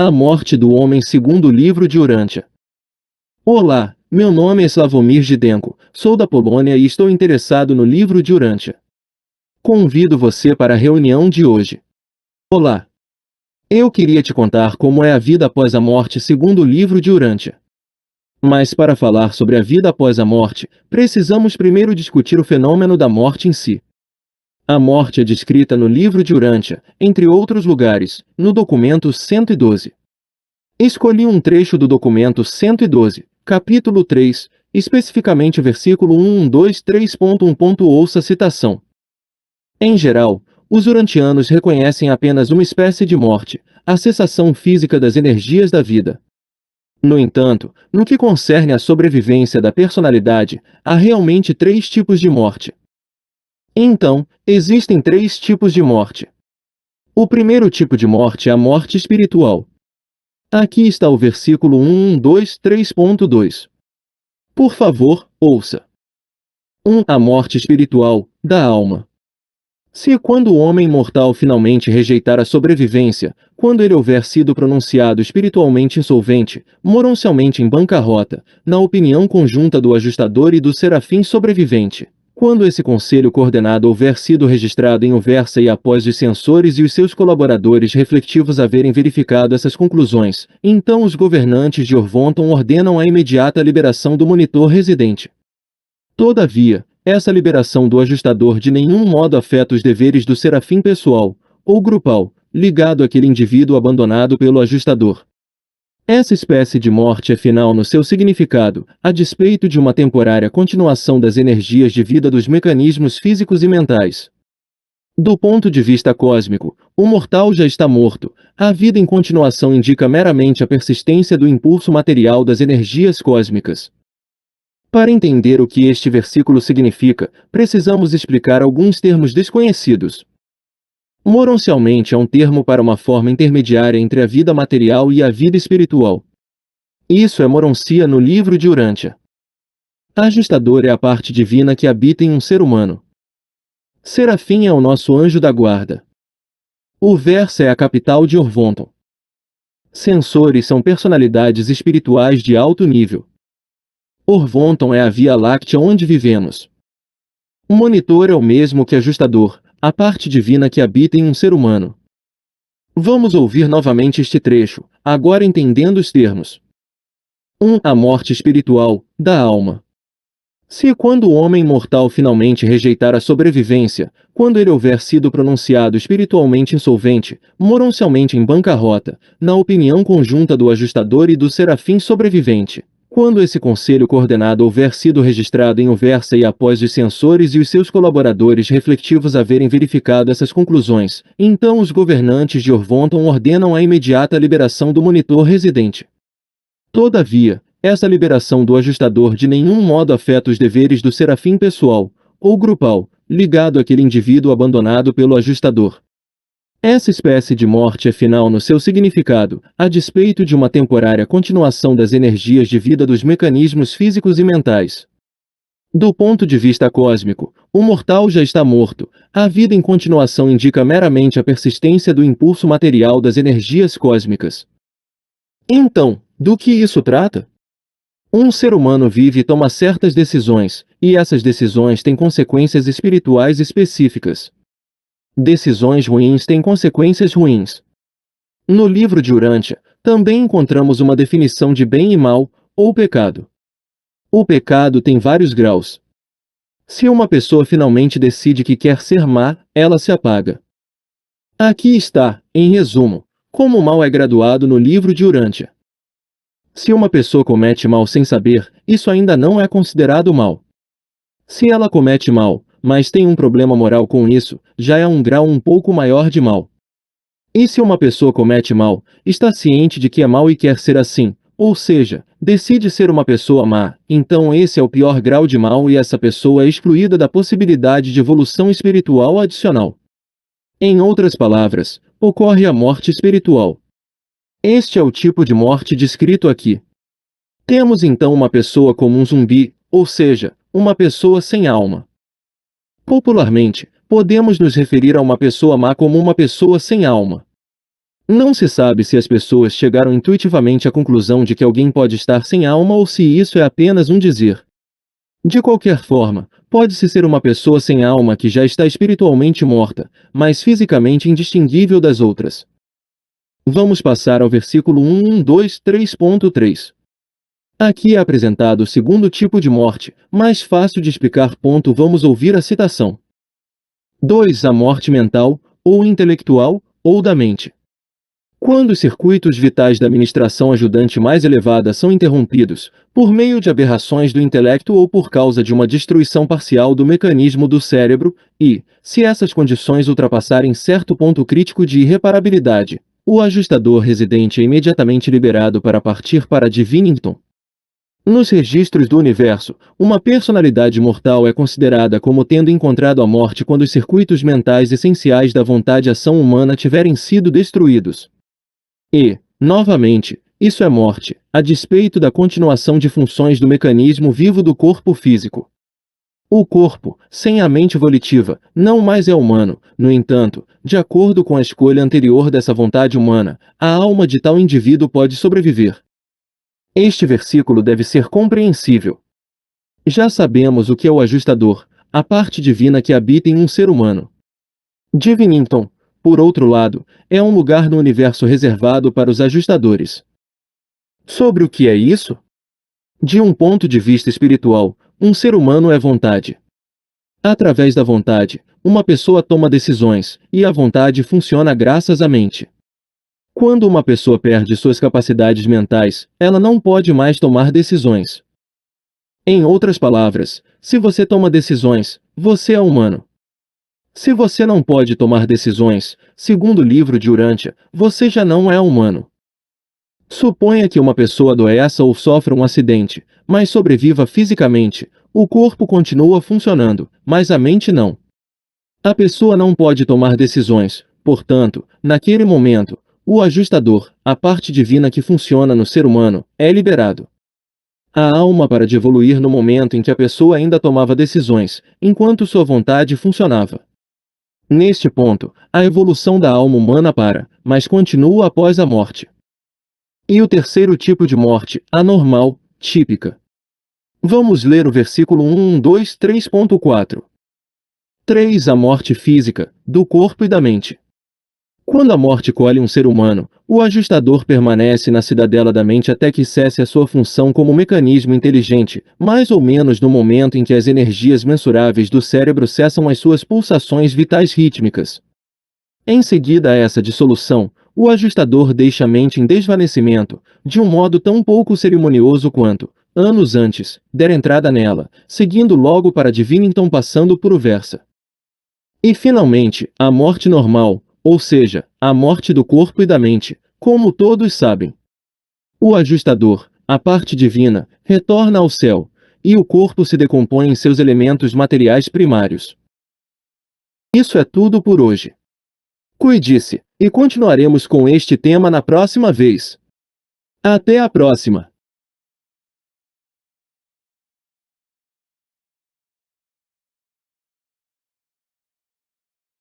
A morte do homem segundo o livro de Urântia. Olá, meu nome é Slavomir Gidenko, sou da Polônia e estou interessado no livro de Urântia. Convido você para a reunião de hoje. Olá! Eu queria te contar como é a vida após a morte segundo o livro de Urântia. Mas para falar sobre a vida após a morte, precisamos primeiro discutir o fenômeno da morte em si. A morte é descrita no livro de Urântia, entre outros lugares, no documento 112. Escolhi um trecho do documento 112, capítulo 3, especificamente o versículo 1123.1. Ouça a citação. Em geral, os urantianos reconhecem apenas uma espécie de morte, a cessação física das energias da vida. No entanto, no que concerne à sobrevivência da personalidade, há realmente 3 tipos de morte. Então, existem 3 tipos de morte. O primeiro tipo de morte é a morte espiritual. Aqui está o versículo 1123.2. Por favor, ouça. 1. A morte espiritual, da alma. Se quando o homem mortal finalmente rejeitar a sobrevivência, quando ele houver sido pronunciado espiritualmente insolvente, moroncialmente em bancarrota, na opinião conjunta do ajustador e do serafim sobrevivente, quando esse conselho coordenado houver sido registrado em Uversa e após os censores e os seus colaboradores reflexivos haverem verificado essas conclusões, então os governantes de Orvonton ordenam a imediata liberação do monitor residente. Todavia, essa liberação do ajustador de nenhum modo afeta os deveres do serafim pessoal, ou grupal, ligado àquele indivíduo abandonado pelo ajustador. Essa espécie de morte é final no seu significado, a despeito de uma temporária continuação das energias de vida dos mecanismos físicos e mentais. Do ponto de vista cósmico, o mortal já está morto, a vida em continuação indica meramente a persistência do impulso material das energias cósmicas. Para entender o que este versículo significa, precisamos explicar alguns termos desconhecidos. Moroncialmente é um termo para uma forma intermediária entre a vida material e a vida espiritual. Isso é moroncia no livro de Urântia. Ajustador é a parte divina que habita em um ser humano. Serafim é o nosso anjo da guarda. Uversa é a capital de Orvonton. Censores são personalidades espirituais de alto nível. Orvonton é a Via Láctea onde vivemos. O monitor é o mesmo que ajustador, a parte divina que habita em um ser humano. Vamos ouvir novamente este trecho, agora entendendo os termos. 1. A morte espiritual, da alma. Se quando o homem mortal finalmente rejeitar a sobrevivência, quando ele houver sido pronunciado espiritualmente insolvente, moroncialmente em bancarrota, na opinião conjunta do ajustador e do serafim sobrevivente, quando esse conselho coordenado houver sido registrado em Uversa e após os censores e os seus colaboradores reflexivos haverem verificado essas conclusões, então os governantes de Orvonton ordenam a imediata liberação do monitor residente. Todavia, essa liberação do ajustador de nenhum modo afeta os deveres do serafim pessoal, ou grupal, ligado àquele indivíduo abandonado pelo ajustador. Essa espécie de morte é final no seu significado, a despeito de uma temporária continuação das energias de vida dos mecanismos físicos e mentais. Do ponto de vista cósmico, o mortal já está morto, a vida em continuação indica meramente a persistência do impulso material das energias cósmicas. Então, do que isso trata? Um ser humano vive e toma certas decisões, e essas decisões têm consequências espirituais específicas. Decisões ruins têm consequências ruins. No livro de Urântia, também encontramos uma definição de bem e mal, ou pecado. O pecado tem vários graus. Se uma pessoa finalmente decide que quer ser má, ela se apaga. Aqui está, em resumo, como o mal é graduado no livro de Urântia. Se uma pessoa comete mal sem saber, isso ainda não é considerado mal. Se ela comete mal, mas tem um problema moral com isso, já é um grau um pouco maior de mal. E se uma pessoa comete mal, está ciente de que é mal e quer ser assim, ou seja, decide ser uma pessoa má, então esse é o pior grau de mal e essa pessoa é excluída da possibilidade de evolução espiritual adicional. Em outras palavras, ocorre a morte espiritual. Este é o tipo de morte descrito aqui. Temos então uma pessoa como um zumbi, ou seja, uma pessoa sem alma. Popularmente, podemos nos referir a uma pessoa má como uma pessoa sem alma. Não se sabe se as pessoas chegaram intuitivamente à conclusão de que alguém pode estar sem alma ou se isso é apenas um dizer. De qualquer forma, pode-se ser uma pessoa sem alma que já está espiritualmente morta, mas fisicamente indistinguível das outras. Vamos passar ao versículo 1123.3. Aqui é apresentado o segundo tipo de morte, mais fácil de explicar. Vamos ouvir a citação. 2. A morte mental, ou intelectual, ou da mente. Quando os circuitos vitais da administração ajudante mais elevada são interrompidos, por meio de aberrações do intelecto ou por causa de uma destruição parcial do mecanismo do cérebro, e, se essas condições ultrapassarem certo ponto crítico de irreparabilidade, o ajustador residente é imediatamente liberado para partir para Divinington. Nos registros do universo, uma personalidade mortal é considerada como tendo encontrado a morte quando os circuitos mentais essenciais da vontade e ação humana tiverem sido destruídos. E, novamente, isso é morte, a despeito da continuação de funções do mecanismo vivo do corpo físico. O corpo, sem a mente volitiva, não mais é humano. No entanto, de acordo com a escolha anterior dessa vontade humana, a alma de tal indivíduo pode sobreviver. Este versículo deve ser compreensível. Já sabemos o que é o ajustador, a parte divina que habita em um ser humano. Divinington, por outro lado, é um lugar no universo reservado para os ajustadores. Sobre o que é isso? De um ponto de vista espiritual, um ser humano é vontade. Através da vontade, uma pessoa toma decisões, e a vontade funciona graças à mente. Quando uma pessoa perde suas capacidades mentais, ela não pode mais tomar decisões. Em outras palavras, se você toma decisões, você é humano. Se você não pode tomar decisões, segundo o livro de Urântia, você já não é humano. Suponha que uma pessoa adoeça ou sofra um acidente, mas sobreviva fisicamente, o corpo continua funcionando, mas a mente não. A pessoa não pode tomar decisões, portanto, naquele momento, o ajustador, a parte divina que funciona no ser humano, é liberado. A alma para de evoluir no momento em que a pessoa ainda tomava decisões, enquanto sua vontade funcionava. Neste ponto, a evolução da alma humana para, mas continua após a morte. E o terceiro tipo de morte, anormal, típica. Vamos ler o versículo 1123.4. 3. A morte física, do corpo e da mente. Quando a morte colhe um ser humano, o ajustador permanece na cidadela da mente até que cesse a sua função como mecanismo inteligente, mais ou menos no momento em que as energias mensuráveis do cérebro cessam as suas pulsações vitais rítmicas. Em seguida a essa dissolução, o ajustador deixa a mente em desvanecimento, de um modo tão pouco cerimonioso quanto, anos antes, der entrada nela, seguindo logo para Divinington passando por Uversa. E finalmente, a morte normal, ou seja, a morte do corpo e da mente, como todos sabem. O ajustador, a parte divina, retorna ao céu, e o corpo se decompõe em seus elementos materiais primários. Isso é tudo por hoje. Cuide-se, e continuaremos com este tema na próxima vez. Até a próxima!